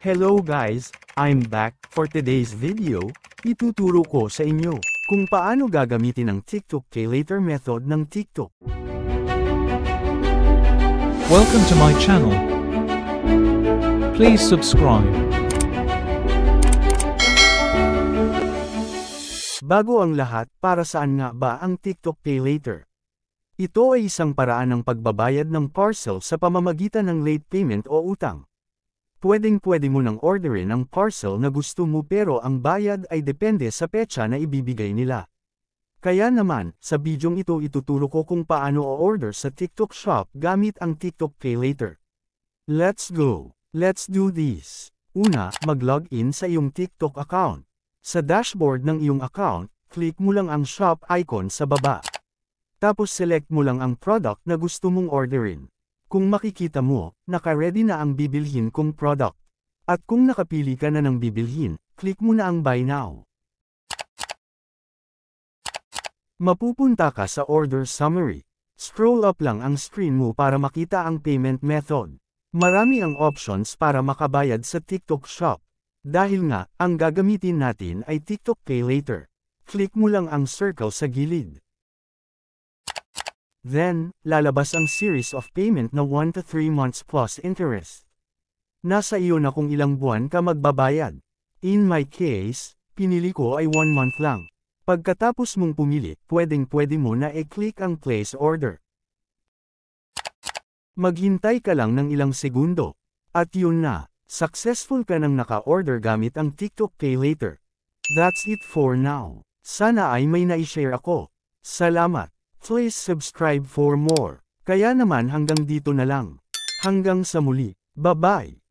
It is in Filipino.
Hello guys, I'm back. For today's video, ituturo ko sa inyo kung paano gagamitin ang TikTok Pay Later method ng TikTok. Welcome to my channel. Please subscribe. Bago ang lahat, para saan nga ba ang TikTok Pay Later? Ito ay isang paraan ng pagbabayad ng parcel sa pamamagitan ng late payment o utang. Pwedeng-pwede mo nang orderin ang parcel na gusto mo pero ang bayad ay depende sa petsa na ibibigay nila. Kaya naman, sa bidyong ito ituturo ko kung paano o-order sa TikTok Shop gamit ang TikTok Pay Later. Let's go! Let's do this! Una, mag-login sa iyong TikTok account. Sa dashboard ng iyong account, click mo lang ang shop icon sa baba. Tapos select mo lang ang product na gusto mong orderin. Kung makikita mo, naka-ready na ang bibilhin kong product. At kung nakapili ka na ng bibilhin, click mo na ang Buy Now. Mapupunta ka sa Order Summary. Scroll up lang ang screen mo para makita ang payment method. Marami ang options para makabayad sa TikTok Shop. Dahil nga, ang gagamitin natin ay TikTok Pay Later. Click mo lang ang circle sa gilid. Then, lalabas ang series of payment na 1 to 3 months plus interest. Nasa iyo na kung ilang buwan ka magbabayad. In my case, pinili ko ay 1 month lang. Pagkatapos mong pumili, pwedeng-pwede mo na i-click ang place order. Maghintay ka lang ng ilang segundo. At yun na, successful ka nang naka-order gamit ang TikTok Pay Later. That's it for now. Sana ay may na-share ako. Salamat. Please subscribe for more. Kaya naman hanggang dito na lang. Hanggang sa muli. Bye-bye.